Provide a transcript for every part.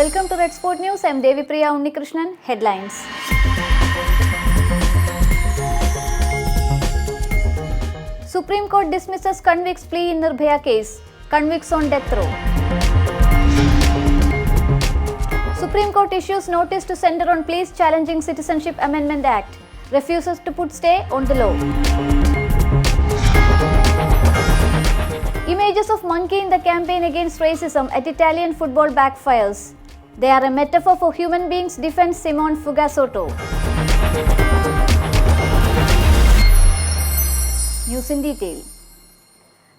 Welcome to Redspot News. I am Devi Priya Unnikrishnan. Headlines. Supreme Court dismisses convict's plea in Nirbhaya case. Convicts on death row. Supreme Court issues notice to center on pleas challenging Citizenship Amendment Act. Refuses to put stay on the law. Images of monkey in the campaign against racism at Italian football backfires. They are a metaphor for human beings, defends Simone Fugasotto. News in detail.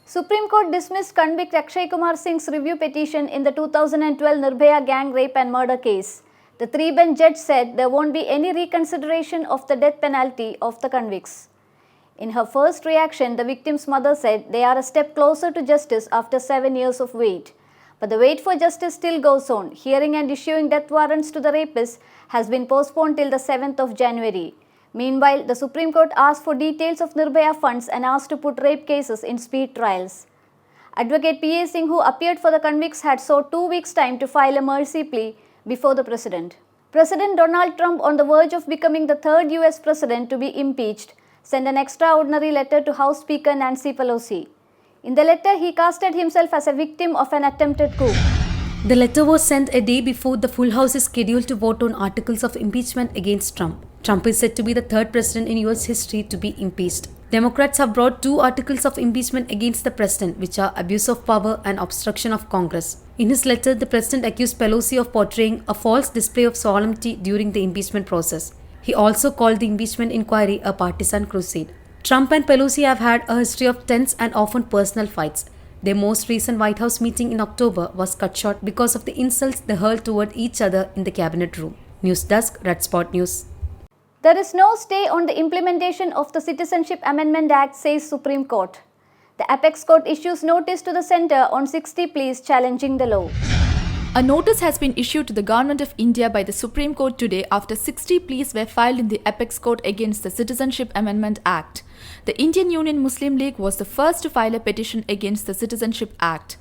Supreme Court dismissed convict Akshay Kumar Singh's review petition in the 2012 Nirbhaya gang rape and murder case. The three-bench judge said there won't be any reconsideration of the death penalty of the convicts. In her first reaction, the victim's mother said they are a step closer to justice after 7 years of wait. But the wait for justice still goes on. Hearing and issuing death warrants to the rapists has been postponed till the 7th of January. Meanwhile, the Supreme Court asked for details of Nirbhaya funds and asked to put rape cases in speed trials. Advocate P.A. Singh, who appeared for the convicts, had sought 2 weeks' time to file a mercy plea before the president. President Donald Trump, on the verge of becoming the third U.S. president to be impeached, sent an extraordinary letter to House Speaker Nancy Pelosi. In the letter, he casted himself as a victim of an attempted coup. The letter was sent a day before the full House is scheduled to vote on articles of impeachment against Trump. Trump is said to be the third president in US history to be impeached. Democrats have brought 2 articles of impeachment against the president, which are abuse of power and obstruction of Congress. In his letter, the president accused Pelosi of portraying a false display of solemnity during the impeachment process. He also called the impeachment inquiry a partisan crusade. Trump and Pelosi have had a history of tense and often personal fights. Their most recent White House meeting in October was cut short because of the insults they hurled toward each other in the cabinet room. News Desk, Redspot News. There is no stay on the implementation of the Citizenship Amendment Act, says Supreme Court. The Apex Court issues notice to the centre on 60 pleas challenging the law. A notice has been issued to the Government of India by the Supreme Court today after 60 pleas were filed in the Apex Court against the Citizenship Amendment Act. The Indian Union Muslim League was the first to file a petition against the Citizenship Act.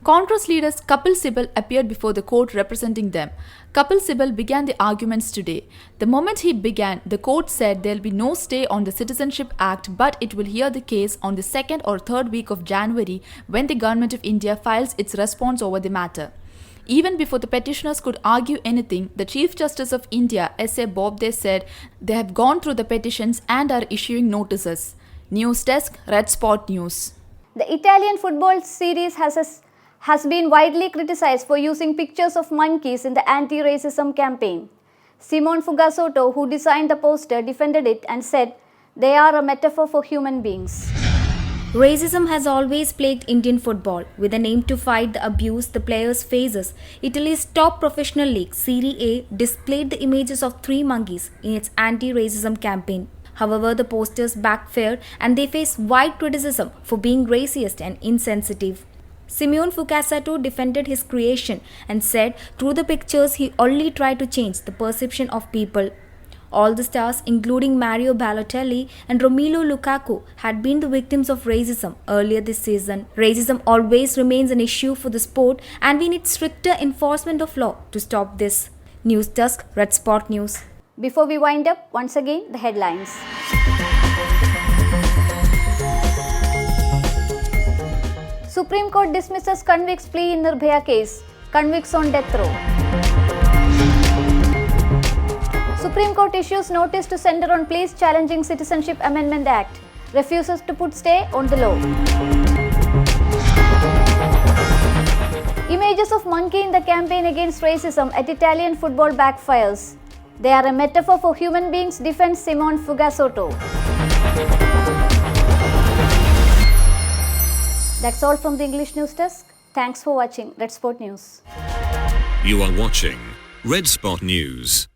Congress leaders Kapil Sibal appeared before the court representing them. Kapil Sibal began the arguments today. The moment he began, the court said there will be no stay on the Citizenship Act, but it will hear the case on the 2nd or 3rd week of January when the Government of India files its response over the matter. Even before the petitioners could argue anything, the Chief Justice of India, S.A. Bobde, said they have gone through the petitions and are issuing notices. News Desk, Redspot News. The Italian football series has been widely criticized for using pictures of monkeys in the anti-racism campaign. Simone Fugasotto, who designed the poster, defended it and said they are a metaphor for human beings. Racism has always plagued Indian football. With an aim to fight the abuse the players faces, Italy's top professional league, Serie A, displayed the images of 3 monkeys in its anti-racism campaign. However, the posters backfired and they face wide criticism for being racist and insensitive. Simone Fugasotto defended his creation and said through the pictures he only tried to change the perception of people. All the stars, including Mario Balotelli and Romelu Lukaku, had been the victims of racism earlier this season. Racism always remains an issue for the sport, and we need stricter enforcement of law to stop this. News Desk, Redspot News. Before we wind up, once again, the headlines. Supreme Court dismisses convict's plea in Nirbhaya case. Convicts on death row. Supreme Court issues notice to center on pleas challenging Citizenship Amendment Act. Refuses to put stay on the law. Images of monkey in the campaign against racism at Italian football backfires. They are a metaphor for human beings, defends Simone Fugasotto. That's all from the English News Desk. Thanks for watching Redspot News. You are watching Redspot News.